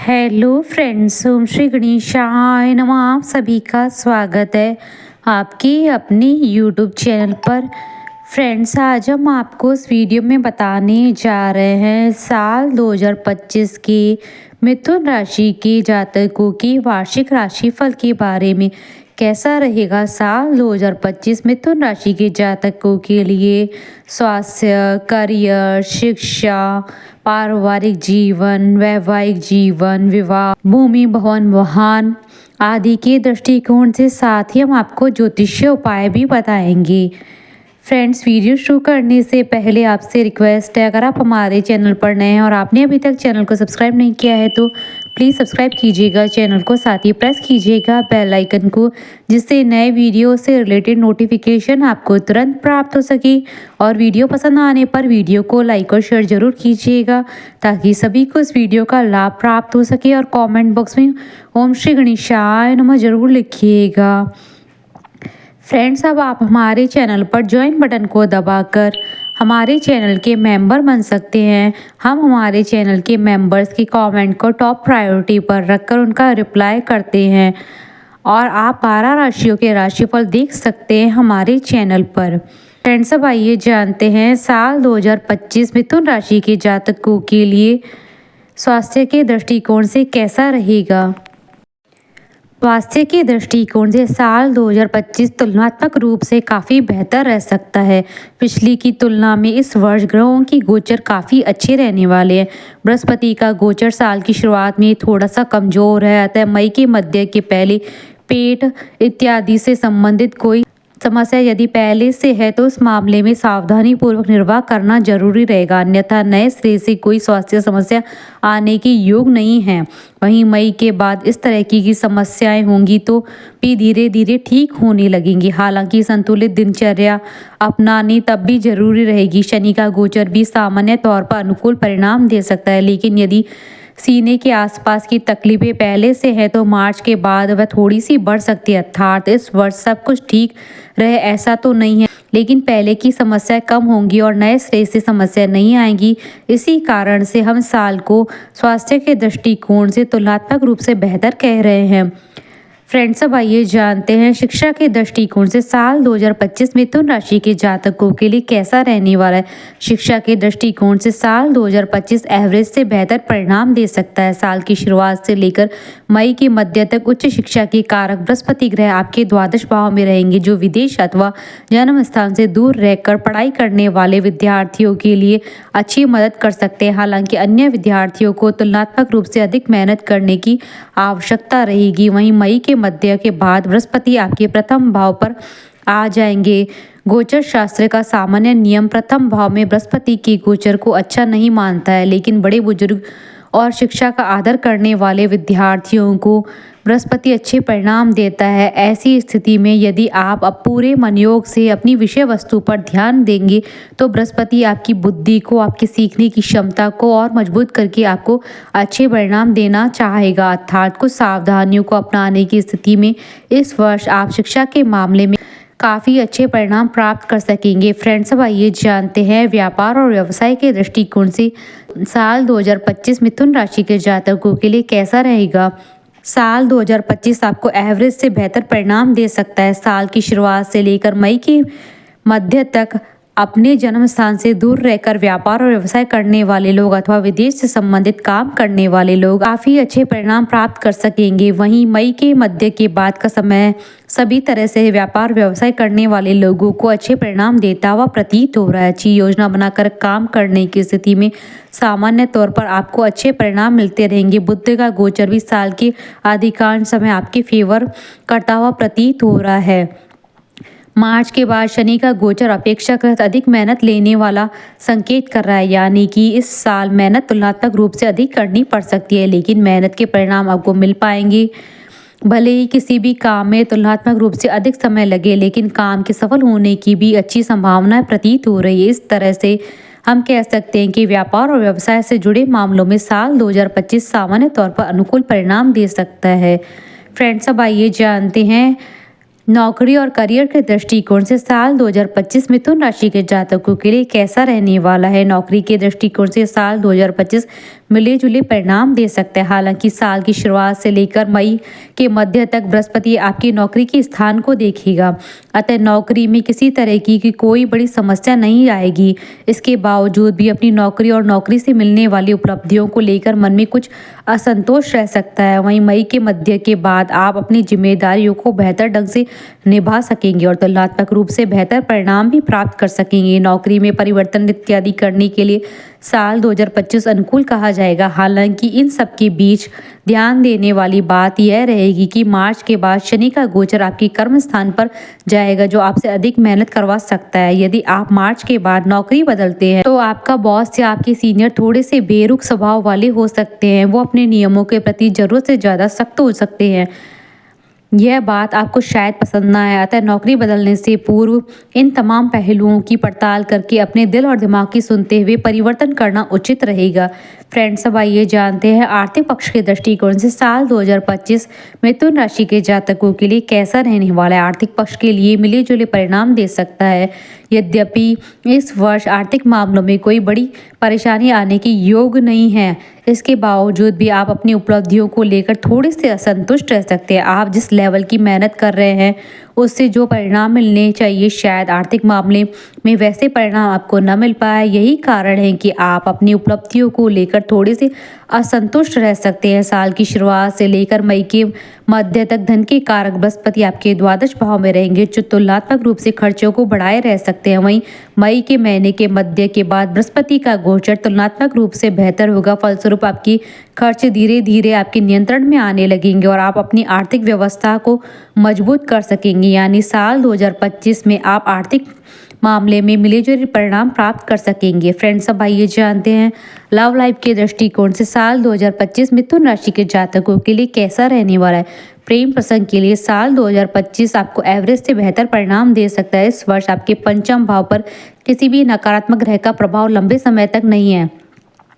Hello friends, ओम श्री गणेशाय नमः। आप सभी का स्वागत है आपके अपने यूट्यूब चैनल पर। फ्रेंड्स, आज हम आपको इस वीडियो में बताने जा रहे हैं साल 2025 के मिथुन राशि के जातकों की वार्षिक राशिफल के बारे में। कैसा रहेगा साल 2025 मिथुन राशि के जातकों के लिए? स्वास्थ्य, करियर, शिक्षा, पारिवारिक जीवन, वैवाहिक जीवन, विवाह, भूमि, भवन, वाहन आदि के दृष्टिकोण से, साथ ही हम आपको ज्योतिषीय उपाय भी बताएंगे। फ्रेंड्स, वीडियो शुरू करने से पहले आपसे रिक्वेस्ट है, अगर आप हमारे चैनल पर नए हैं और आपने अभी तक चैनल को सब्सक्राइब नहीं किया है तो प्लीज़ सब्सक्राइब कीजिएगा चैनल को, साथ ही प्रेस कीजिएगा बेल आइकन को, जिससे नए वीडियो से रिलेटेड नोटिफिकेशन आपको तुरंत प्राप्त हो सके। और वीडियो पसंद आने पर वीडियो को लाइक और शेयर ज़रूर कीजिएगा ताकि सभी को इस वीडियो का लाभ प्राप्त हो सके। और कॉमेंट बॉक्स में ओम श्री गणेशाय नमः ज़रूर लिखिएगा। फ्रेंड्स, अब आप हमारे चैनल पर ज्वाइन बटन को दबाकर हमारे चैनल के मेंबर बन सकते हैं। हम हमारे चैनल के मेंबर्स की कमेंट को टॉप प्रायोरिटी पर रखकर उनका रिप्लाई करते हैं और आप 12 राशियों के राशिफल देख सकते हैं हमारे चैनल पर। फ्रेंड्स, अब आइए जानते हैं साल 2025 मिथुन राशि के जातकों के लिए स्वास्थ्य के दृष्टिकोण से कैसा रहेगा। स्वास्थ्य के दृष्टिकोण से साल 2025 तुलनात्मक रूप से काफ़ी बेहतर रह सकता है। पिछली की तुलना में इस वर्ष ग्रहों की गोचर काफ़ी अच्छे रहने वाले हैं। बृहस्पति का गोचर साल की शुरुआत में थोड़ा सा कमज़ोर है, अतः मई के मध्य के पहले पेट इत्यादि से संबंधित कोई समस्या यदि पहले से है तो उस मामले में सावधानी पूर्वक निर्वाह करना जरूरी रहेगा, अन्यथा नए सिरे से कोई स्वास्थ्य समस्या आने के योग नहीं है। वहीं मई के बाद इस तरह की समस्याएं होंगी तो भी धीरे धीरे ठीक होने लगेंगी। हालांकि संतुलित दिनचर्या अपनानी तब भी जरूरी रहेगी। शनि का गोचर भी सामान्य तौर पर अनुकूल परिणाम दे सकता है, लेकिन यदि सीने के आसपास की तकलीफें पहले से है तो मार्च के बाद वह थोड़ी सी बढ़ सकती है। अर्थात इस वर्ष सब कुछ ठीक रहे ऐसा तो नहीं है, लेकिन पहले की समस्याएं कम होंगी और नए सिरे से समस्या नहीं आएंगी। इसी कारण से हम साल को स्वास्थ्य के दृष्टिकोण से तुलनात्मक रूप से बेहतर कह रहे हैं। फ्रेंड्स, अब आइए जानते हैं शिक्षा के दृष्टिकोण से साल 2025 मिथुन राशि के जातकों के लिए कैसा रहने वाला है। शिक्षा के दृष्टिकोण से साल 2025 एवरेज से बेहतर परिणाम दे सकता है। साल की शुरुआत से लेकर मई के मध्य तक उच्च शिक्षा के कारक बृहस्पति ग्रह आपके द्वादश भाव में रहेंगे, जो विदेश अथवा जन्म स्थान से दूर रहकर पढ़ाई करने वाले विद्यार्थियों के लिए अच्छी मदद कर सकते हैं। हालांकि अन्य विद्यार्थियों को तुलनात्मक रूप से अधिक मेहनत करने की आवश्यकता रहेगी। वहीं मई के मध्य के बाद बृहस्पति आपके प्रथम भाव पर आ जाएंगे। गोचर शास्त्र का सामान्य नियम प्रथम भाव में बृहस्पति के गोचर को अच्छा नहीं मानता है, लेकिन बड़े बुजुर्ग और शिक्षा का आदर करने वाले विद्यार्थियों को बृहस्पति अच्छे परिणाम देता है। ऐसी स्थिति में यदि आप अब पूरे मनयोग से अपनी विषय वस्तु पर ध्यान देंगे तो बृहस्पति आपकी बुद्धि को, आपकी सीखने की क्षमता को और मजबूत करके आपको अच्छे परिणाम देना चाहेगा। अर्थात कुछ सावधानियों को अपनाने की स्थिति में इस वर्ष आप शिक्षा के मामले में काफ़ी अच्छे परिणाम प्राप्त कर सकेंगे। फ्रेंड्स, अब आइए जानते हैं व्यापार और व्यवसाय के दृष्टिकोण से साल 2025 मिथुन राशि के जातकों के लिए कैसा रहेगा। साल 2025 आपको एवरेज से बेहतर परिणाम दे सकता है। साल की शुरुआत से लेकर मई के मध्य तक अपने जन्म स्थान से दूर रहकर व्यापार और व्यवसाय करने वाले लोग अथवा विदेश से संबंधित काम करने वाले लोग काफ़ी अच्छे परिणाम प्राप्त कर सकेंगे। वहीं मई के मध्य के बाद का समय सभी तरह से व्यापार व्यवसाय करने वाले लोगों को अच्छे परिणाम देता हुआ प्रतीत हो रहा है। अच्छी योजना बनाकर काम करने की स्थिति में सामान्य तौर पर आपको अच्छे परिणाम मिलते रहेंगे। बुध का गोचर भी साल के अधिकांश समय आपके फेवर करता हुआ प्रतीत हो रहा है। मार्च के बाद शनि का गोचर अपेक्षाकृत अधिक मेहनत लेने वाला संकेत कर रहा है, यानी कि इस साल मेहनत तुलनात्मक रूप से अधिक करनी पड़ सकती है, लेकिन मेहनत के परिणाम आपको मिल पाएंगे। भले ही किसी भी काम में तुलनात्मक रूप से अधिक समय लगे, लेकिन काम के सफल होने की भी अच्छी संभावना प्रतीत हो रही है। इस तरह से हम कह सकते हैं कि व्यापार और व्यवसाय से जुड़े मामलों में साल 2025 सामान्य तौर पर अनुकूल परिणाम दे सकता है। फ्रेंड्स, अब आइए जानते हैं नौकरी और करियर के दृष्टिकोण से साल 2025 मिथुन राशि के जातकों के लिए कैसा रहने वाला है। नौकरी के दृष्टिकोण से साल 2025 मिले जुले परिणाम दे सकते हैं। हालांकि साल की शुरुआत से लेकर मई के मध्य तक बृहस्पति आपकी नौकरी के स्थान को देखेगा, अतः नौकरी में किसी तरह की कोई बड़ी समस्या नहीं आएगी। इसके बावजूद भी अपनी नौकरी और नौकरी से मिलने वाली उपलब्धियों को लेकर मन में कुछ असंतोष रह सकता है। वहीं मई के मध्य के बाद आप अपनी जिम्मेदारियों को बेहतर ढंग से निभा सकेंगे और तुलनात्मक रूप से बेहतर परिणाम भी प्राप्त कर सकेंगे। नौकरी में परिवर्तन इत्यादि करने के लिए साल 2025 अनुकूल कहा जाएगा। हालांकि इन सब के बीच ध्यान देने वाली बात यह रहेगी कि मार्च के बाद शनि का गोचर आपके कर्म स्थान पर जाएगा, जो आपसे अधिक मेहनत करवा सकता है। यदि आप मार्च के बाद नौकरी बदलते हैं तो आपका बॉस या आपके सीनियर थोड़े से बेरुख स्वभाव वाले हो सकते हैं। वो अपने नियमों के प्रति जरूरत से ज़्यादा सख्त हो सकते हैं। यह बात आपको शायद पसंद ना आए, अतः नौकरी बदलने से पूर्व इन तमाम पहलुओं की पड़ताल करके अपने दिल और दिमाग की सुनते हुए परिवर्तन करना उचित रहेगा। फ्रेंड्स, अब आइए जानते हैं आर्थिक पक्ष के दृष्टिकोण से साल 2025 मिथुन राशि के जातकों के लिए कैसा रहने वाला है। आर्थिक पक्ष के लिए मिले जुले परिणाम दे सकता है। यद्यपि इस वर्ष आर्थिक मामलों में कोई बड़ी परेशानी आने की योग नहीं है, इसके बावजूद भी आप अपनी उपलब्धियों को लेकर थोड़े से असंतुष्ट रह सकते हैं। आप जिस लेवल की मेहनत कर रहे हैं उससे जो परिणाम मिलने चाहिए, शायद आर्थिक मामले में वैसे परिणाम आपको न मिल पाए। यही कारण है कि आप अपनी उपलब्धियों को लेकर थोड़े से असंतुष्ट रह सकते हैं। साल की शुरुआत से लेकर मई के मध्य तक धन के कारक बृहस्पति आपके द्वादश भाव में रहेंगे, जो तुलनात्मक रूप से खर्चों को बढ़ाए रह सकते हैं। वहीं मई के महीने के मध्य के बाद बृहस्पति का गोचर तुलनात्मक रूप से बेहतर होगा। फलस्वरूप आपकी खर्च धीरे धीरे आपके नियंत्रण में आने लगेंगे और आप अपनी आर्थिक व्यवस्था को मजबूत कर सकेंगे। यानी साल 2025 में आप आर्थिक मामले में मिलेजुले परिणाम प्राप्त कर सकेंगे। फ्रेंड्स, अब आइए जानते हैं लव लाइफ के दृष्टिकोण से साल 2025 मिथुन राशि के जातकों के लिए कैसा रहने वाला है। प्रेम प्रसंग के लिए साल 2025 आपको एवरेज से बेहतर परिणाम दे सकता है। इस वर्ष आपके पंचम भाव पर किसी भी नकारात्मक ग्रह का प्रभाव लंबे समय तक नहीं है।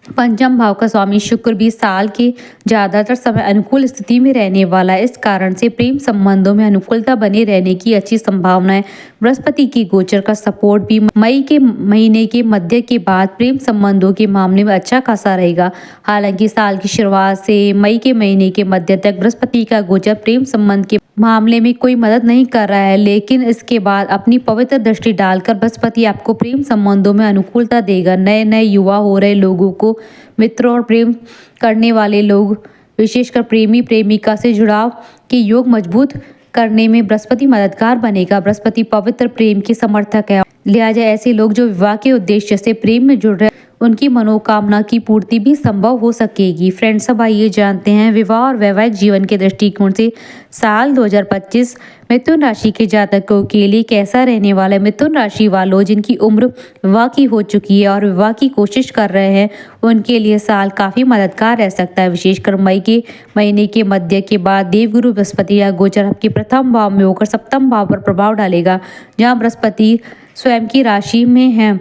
पंचम भाव का स्वामी शुक्र भी साल के ज़्यादातर समय अनुकूल स्थिति में रहने वाला है। इस कारण से प्रेम संबंधों में अनुकूलता बने रहने की अच्छी संभावना है। बृहस्पति की गोचर का सपोर्ट भी मई के महीने के मध्य के बाद प्रेम संबंधों के मामले में अच्छा खासा रहेगा। हालांकि साल की शुरुआत से मई के महीने के मध्य तक बृहस्पति का गोचर प्रेम संबंध के मामले में कोई मदद नहीं कर रहा है, लेकिन इसके बाद अपनी पवित्र दृष्टि डालकर बृहस्पति आपको प्रेम संबंधों में अनुकूलता देगा। नए नए युवा हो रहे लोगों को मित्रों और प्रेम करने वाले लोग, विशेषकर प्रेमी प्रेमिका से जुड़ाव के योग मजबूत करने में बृहस्पति मददगार बनेगा। बृहस्पति पवित्र प्रेम के समर्थक है, लिहाजा ऐसे लोग जो विवाह के उद्देश्य से प्रेम में जुड़ रहे हैं उनकी मनोकामना की पूर्ति भी संभव हो सकेगी। फ्रेंड्स, अब आइए जानते हैं विवाह और वैवाहिक जीवन के दृष्टिकोण से साल 2025 मिथुन राशि के जातकों के लिए कैसा रहने वाला है। मिथुन राशि वालों जिनकी उम्र विवाह की हो चुकी है और विवाह की कोशिश कर रहे हैं, उनके लिए साल काफ़ी मददगार रह सकता है। विशेषकर मई के महीने के मध्य के बाद देवगुरु बृहस्पति या गोचर आपके प्रथम भाव में होकर सप्तम भाव पर प्रभाव डालेगा, जहाँ बृहस्पति स्वयं की राशि में है।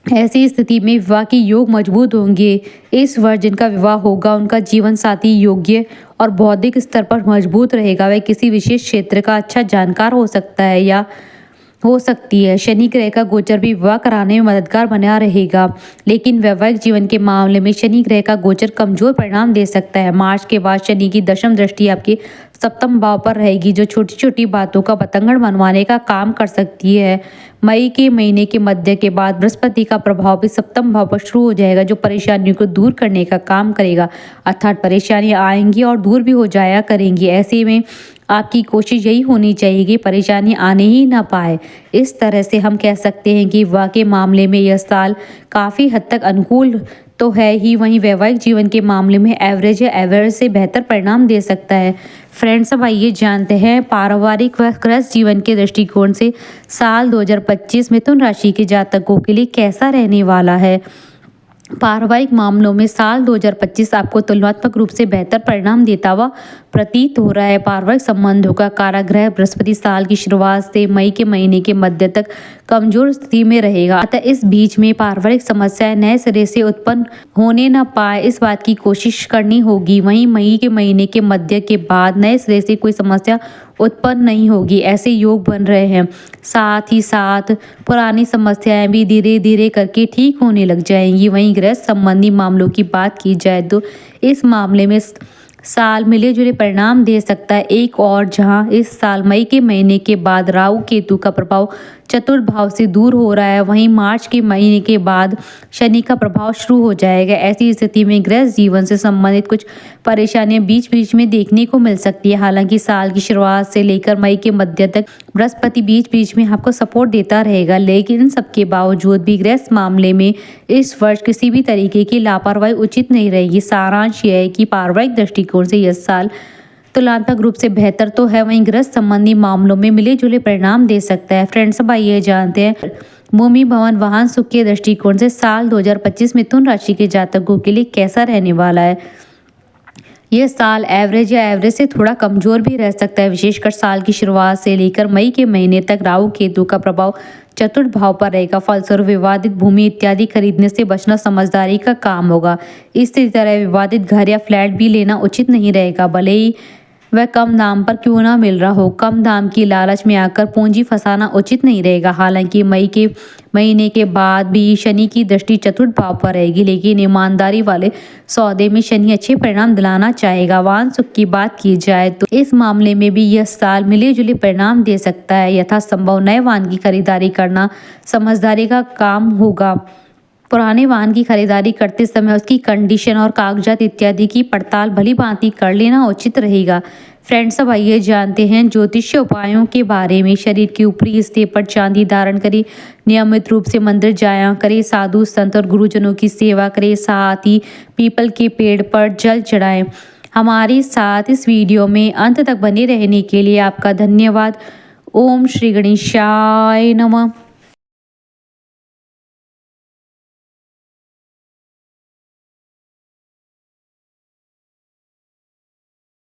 ऐसी स्थिति में विवाह के योग मजबूत होंगे। इस वर्ष जिनका विवाह होगा उनका जीवन साथी योग्य और बौद्धिक स्तर पर मजबूत रहेगा। वह किसी विशेष क्षेत्र का अच्छा जानकार हो सकता है या हो सकती है। शनि ग्रह का गोचर भी विवाह कराने में मददगार बना रहेगा, लेकिन वैवाहिक जीवन के मामले में शनि ग्रह का गोचर कमजोर परिणाम दे सकता है। मार्च के बाद शनि की दशम दृष्टि आपके सप्तम भाव पर रहेगी, जो छोटी छोटी बातों का बतंगड़ मनवाने का काम कर सकती है। मई के महीने के मध्य के बाद बृहस्पति का प्रभाव भी सप्तम भाव पर शुरू हो जाएगा, जो परेशानियों को दूर करने का काम करेगा। अर्थात परेशानियां आएंगी और दूर भी हो जाया करेंगी। ऐसे में आपकी कोशिश यही होनी चाहिए कि परेशानी आने ही ना पाए। इस तरह से हम कह सकते हैं कि विवाह के मामले में यह साल काफ़ी हद तक अनुकूल तो है ही, वहीं वैवाहिक जीवन के मामले में एवरेज या एवरेज से बेहतर परिणाम दे सकता है। फ्रेंड्स, अब आइए जानते हैं पारिवारिक व गृहस्थ जीवन के दृष्टिकोण से साल 2025 मिथुन राशि के जातकों के लिए कैसा रहने वाला है। पारिवारिक मामलों में साल 2025 आपको तुलनात्मक रूप से बेहतर परिणाम देता हुआ प्रतीत हो रहा है। पारिवारिक संबंधों का कारागृह बृहस्पति साल की शुरुआत से मई के महीने के मध्य तक कमजोर स्थिति में रहेगा, अतः इस बीच में पारिवारिक समस्याएं नए सिरे से उत्पन्न होने न पाए, इस बात की कोशिश करनी होगी। वहीं मई के महीने के मध्य के बाद नए सिरे से कोई समस्या उत्पन्न नहीं होगी, ऐसे योग बन रहे हैं। साथ ही साथ पुरानी समस्याएं भी धीरे धीरे करके ठीक होने लग जाएंगी। वहीं गृह संबंधी मामलों की बात की जाए तो इस मामले में साल मिले जुले परिणाम दे सकता है। एक और जहां इस साल मई के महीने के बाद राहु केतु का प्रभाव चतुर्थ भाव से दूर हो रहा है, वहीं मार्च के महीने के बाद शनि का प्रभाव शुरू हो जाएगा। ऐसी स्थिति में गृह जीवन से संबंधित कुछ परेशानियां बीच बीच में देखने को मिल सकती है। हालांकि साल की शुरुआत से लेकर मई के मध्य तक बृहस्पति बीच बीच में आपको सपोर्ट देता रहेगा, लेकिन इन सबके बावजूद भी गृह मामले में इस वर्ष किसी भी तरीके की लापरवाही उचित नहीं रहेगी। सारांश यह है कि पारिवारिक दृष्टिकोण से यह साल तुलनात्मक रूप से बेहतर तो है, वहीं गृह संबंधी मामलों में मिले जुले परिणाम दे सकता है। फ्रेंड्स, अब आइए जानते हैं भूमि भवन वाहन सुख के दृष्टिकोण से साल 2025 मिथुन राशि के जातकों के लिए कैसा रहने वाला है। यह साल एवरेज या एवरेज से थोड़ा कमजोर भी रह सकता है। विशेषकर साल की शुरुआत से लेकर मई के महीने तक राहु केतु का प्रभाव चतुर्थ भाव पर रहेगा। फलस्वरूप विवादित भूमि इत्यादि खरीदने से बचना समझदारी का काम होगा। इसी तरह विवादित घर या फ्लैट भी लेना उचित नहीं रहेगा, भले ही वह कम दाम पर क्यों ना मिल रहा हो। कम दाम की लालच में आकर पूंजी फंसाना उचित नहीं रहेगा। हालांकि मई के महीने के बाद भी शनि की दृष्टि चतुर्थ भाव पर रहेगी, लेकिन ईमानदारी वाले सौदे में शनि अच्छे परिणाम दिलाना चाहेगा। वाहन सुख की बात की जाए तो इस मामले में भी यह साल मिले जुले परिणाम दे सकता है। यथासंभव नए वाहन की खरीदारी करना समझदारी का काम होगा। पुराने वाहन की खरीदारी करते समय उसकी कंडीशन और कागजात इत्यादि की पड़ताल भली भांति कर लेना उचित रहेगा। फ्रेंड्स, अब आइए जानते हैं ज्योतिषीय उपायों के बारे में। शरीर के ऊपरी हिस्से पर चांदी धारण करें, नियमित रूप से मंदिर जाया करें, साधु संत और गुरुजनों की सेवा करें, साथ ही पीपल के पेड़ पर जल चढ़ाएं। हमारे साथ इस वीडियो में अंत तक बने रहने के लिए आपका धन्यवाद। ओम श्री गणेशाय नमः।